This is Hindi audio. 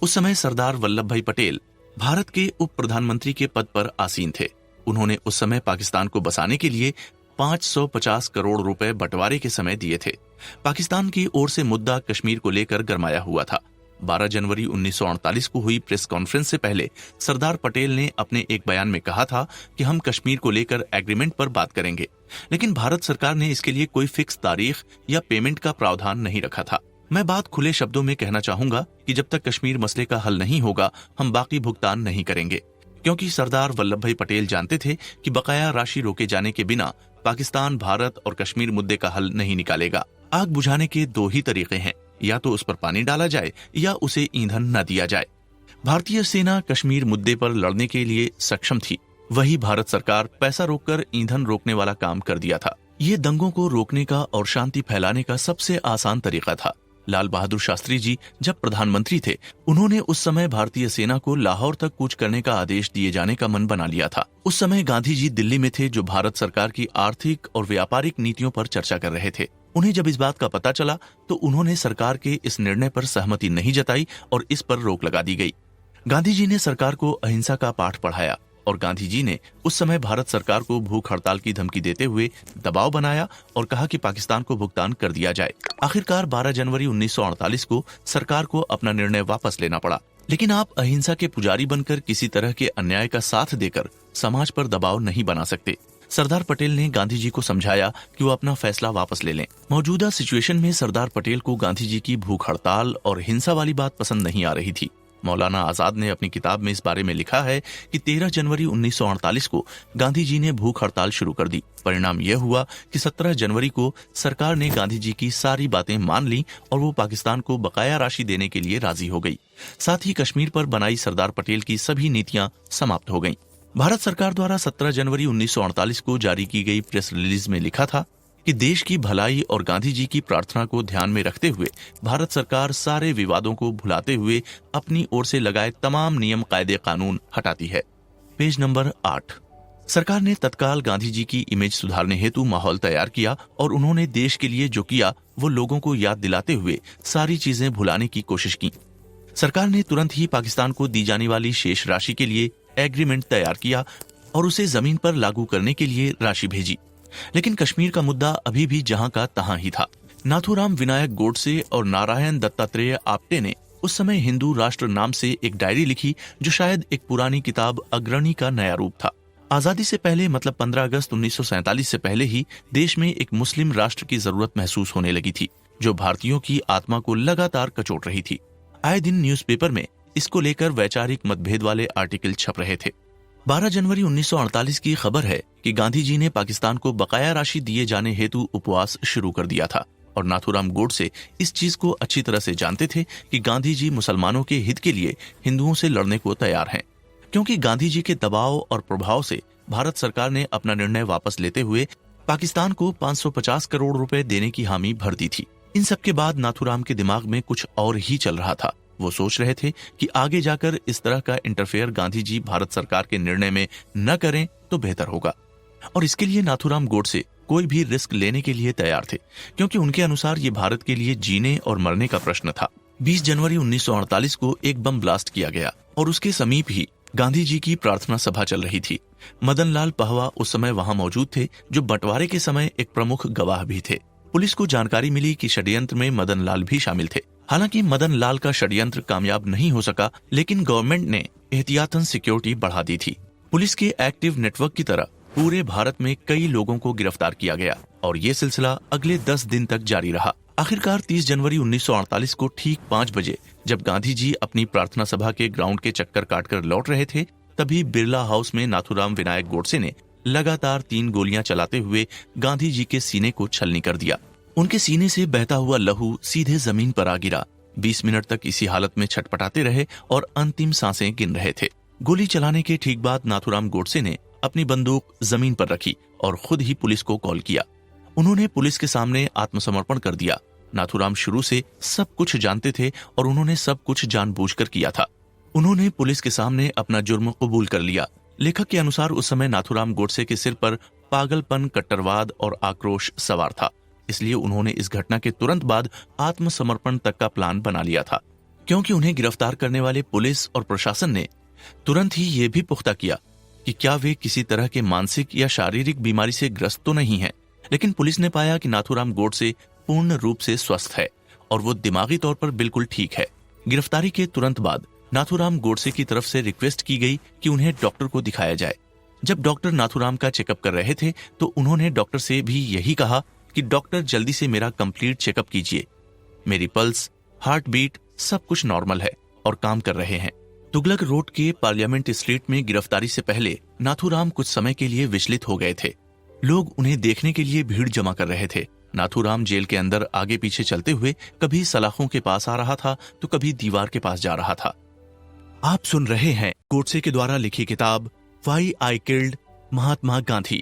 उस समय सरदार वल्लभ भाई पटेल भारत के उप प्रधानमंत्री के पद पर आसीन थे। उन्होंने उस समय पाकिस्तान को बसाने के लिए 550 करोड़ रुपए बंटवारे के समय दिए थे। पाकिस्तान की ओर से मुद्दा कश्मीर को लेकर गरमाया हुआ था। 12 जनवरी 1948 को हुई प्रेस कॉन्फ्रेंस से पहले सरदार पटेल ने अपने एक बयान में कहा था कि हम कश्मीर को लेकर एग्रीमेंट पर बात करेंगे, लेकिन भारत सरकार ने इसके लिए कोई फिक्स तारीख या पेमेंट का प्रावधान नहीं रखा था। मैं बात खुले शब्दों में कहना चाहूंगा कि जब तक कश्मीर मसले का हल नहीं होगा, हम बाकी भुगतान नहीं करेंगे, क्योंकि सरदार वल्लभ भाई पटेल जानते थे कि बकाया राशि रोके जाने के बिना पाकिस्तान भारत और कश्मीर मुद्दे का हल नहीं निकालेगा। आग बुझाने के दो ही तरीके हैं, या तो उस पर पानी डाला जाए या उसे ईंधन न दिया जाए। भारतीय सेना कश्मीर मुद्दे पर लड़ने के लिए सक्षम थी, वही भारत सरकार पैसा रोककर ईंधन रोकने वाला काम कर दिया था। ये दंगों को रोकने का और शांति फैलाने का सबसे आसान तरीका था। लाल बहादुर शास्त्री जी जब प्रधानमंत्री थे, उन्होंने उस समय भारतीय सेना को लाहौर तक कूच करने का आदेश दिए जाने का मन बना लिया था। उस समय गांधी जी दिल्ली में थे, जो भारत सरकार की आर्थिक और व्यापारिक नीतियों पर चर्चा कर रहे थे। उन्हें जब इस बात का पता चला तो उन्होंने सरकार के इस निर्णय पर सहमति नहीं जताई और इस पर रोक लगा दी गई। गांधी जी ने सरकार को अहिंसा का पाठ पढ़ाया और गांधी जी ने उस समय भारत सरकार को भूख हड़ताल की धमकी देते हुए दबाव बनाया और कहा कि पाकिस्तान को भुगतान कर दिया जाए। आखिरकार 12 जनवरी 1948 को सरकार को अपना निर्णय वापस लेना पड़ा। लेकिन आप अहिंसा के पुजारी बनकर किसी तरह के अन्याय का साथ देकर समाज पर दबाव नहीं बना सकते। सरदार पटेल ने गांधी जी को समझाया कि वो अपना फैसला वापस ले लें। मौजूदा सिचुएशन में सरदार पटेल को गांधी जी की भूख हड़ताल और हिंसा वाली बात पसंद नहीं आ रही थी। मौलाना आजाद ने अपनी किताब में इस बारे में लिखा है कि 13 जनवरी 1948 को गांधी जी ने भूख हड़ताल शुरू कर दी। परिणाम यह हुआ कि 17 जनवरी को सरकार ने गांधी जी की सारी बातें मान ली और वो पाकिस्तान को बकाया राशि देने के लिए राजी हो गई। साथ ही कश्मीर पर बनाई सरदार पटेल की सभी नीतियां समाप्त हो गईं। भारत सरकार द्वारा 17 जनवरी 1948 को जारी की गई प्रेस रिलीज में लिखा था कि देश की भलाई और गांधी जी की प्रार्थना को ध्यान में रखते हुए भारत सरकार सारे विवादों को भुलाते हुए अपनी ओर से लगाए तमाम नियम कायदे कानून हटाती है। Page number 8। सरकार ने तत्काल गांधी जी की इमेज सुधारने हेतु माहौल तैयार किया और उन्होंने देश के लिए जो किया वो लोगों को याद दिलाते हुए सारी चीजें भुलाने की कोशिश की। सरकार ने तुरंत ही पाकिस्तान को दी जाने वाली शेष राशि के लिए एग्रीमेंट तैयार किया और उसे जमीन पर लागू करने के लिए राशि भेजी। लेकिन कश्मीर का मुद्दा अभी भी जहां का तहां ही था। नाथूराम विनायक गोडसे और नारायण दत्तात्रेय आप्टे ने उस समय हिंदू राष्ट्र नाम से एक डायरी लिखी, जो शायद एक पुरानी किताब अग्रणी का नया रूप था। आजादी से पहले, मतलब 15 अगस्त 1947 से पहले ही देश में एक मुस्लिम राष्ट्र की जरूरत महसूस होने लगी थी, जो भारतीयों की आत्मा को लगातार कचोट रही थी। आए दिन न्यूज़पेपर में इसको लेकर वैचारिक मतभेद वाले आर्टिकल छप रहे थे। 12 जनवरी 1948 की खबर है कि गांधी जी ने पाकिस्तान को बकाया राशि दिए जाने हेतु उपवास शुरू कर दिया था और नाथूराम गोडसे इस चीज को अच्छी तरह से जानते थे कि गांधी जी मुसलमानों के हित के लिए हिंदुओं से लड़ने को तैयार हैं। क्योंकि गांधी जी के दबाव और प्रभाव से भारत सरकार ने अपना निर्णय वापस लेते हुए पाकिस्तान को 550 करोड़ रुपए देने की हामी भर दी थी। इन सब के बाद नाथूराम के दिमाग में कुछ और ही चल रहा था। वो सोच रहे थे कि आगे जाकर इस तरह का इंटरफेयर गांधी जी भारत सरकार के निर्णय में न करें तो बेहतर होगा, और इसके लिए नाथूराम गोडसे कोई भी रिस्क लेने के लिए तैयार थे, क्योंकि उनके अनुसार ये भारत के लिए जीने और मरने का प्रश्न था। 20 जनवरी 1948 को एक बम ब्लास्ट किया गया और उसके समीप ही गांधी जी की प्रार्थना सभा चल रही थी। मदन लाल पहवा उस समय वहां मौजूद थे, जो बंटवारे के समय एक प्रमुख गवाह भी थे। पुलिस को जानकारी मिली कि षड्यंत्र में मदन लाल भी शामिल थे। हालांकि मदन लाल का षड्यंत्र कामयाब नहीं हो सका, लेकिन गवर्नमेंट ने एहतियातन सिक्योरिटी बढ़ा दी थी। पुलिस के एक्टिव नेटवर्क की तरह पूरे भारत में कई लोगों को गिरफ्तार किया गया और ये सिलसिला अगले 10 दिन तक जारी रहा। आखिरकार 30 जनवरी 1948 को ठीक 5 बजे जब गांधी जी अपनी प्रार्थना सभा के ग्राउंड के चक्कर काटकर लौट रहे थे, तभी बिरला हाउस में नाथूराम विनायक गोडसे ने लगातार 3 गोलियां चलाते हुए गांधी जी के सीने को छलनी कर दिया। उनके सीने से बहता हुआ लहू सीधे जमीन पर आ गिरा। 20 मिनट तक इसी हालत में छटपटाते रहे और अंतिम सांसें गिन रहे थे। गोली चलाने के ठीक बाद नाथूराम गोडसे ने अपनी बंदूक जमीन पर रखी और खुद ही पुलिस को कॉल किया। उन्होंने पुलिस के सामने आत्मसमर्पण कर दिया। नाथूराम शुरू से सब कुछ जानते थे और उन्होंने सब कुछ जानबूझकर किया था। उन्होंने पुलिस के सामने अपना जुर्म कबूल कर लिया। लेखक के अनुसार उस समय नाथूराम गोडसे के सिर पर पागलपन, कट्टरवाद और आक्रोश सवार था, इसलिए उन्होंने इस घटना के तुरंत बाद आत्मसमर्पण तक का प्लान बना लिया था। क्योंकि उन्हें गिरफ्तार करने वाले पुलिस और प्रशासन ने तुरंत ही यह भी पुख्ता किया कि क्या वे किसी तरह के मानसिक या शारीरिक बीमारी से ग्रस्त तो नहीं हैं। लेकिन पुलिस ने पाया कि नाथूराम गोडसे पूर्ण रूप से स्वस्थ है और वो दिमागी तौर पर बिल्कुल ठीक है। गिरफ्तारी के तुरंत बाद नाथूराम गोडसे की तरफ से रिक्वेस्ट की गई कि उन्हें डॉक्टर को दिखाया जाए। जब डॉक्टर नाथूराम का चेकअप कर रहे थे तो उन्होंने डॉक्टर से भी यही कहा कि डॉक्टर जल्दी से मेरा कंप्लीट चेकअप कीजिए। मेरी पल्स, हार्ट बीट सब कुछ नॉर्मल है और काम कर रहे हैं। तुगलक रोड के पार्लियामेंट स्ट्रीट में गिरफ्तारी से पहले नाथूराम कुछ समय के लिए विचलित हो गए थे। लोग उन्हें देखने के लिए भीड़ जमा कर रहे थे। नाथूराम जेल के अंदर आगे पीछे चलते हुए कभी सलाखों के पास आ रहा था तो कभी दीवार के पास जा रहा था। आप सुन रहे हैं गोडसे के द्वारा लिखी किताब why I killed Mahatma Gandhi.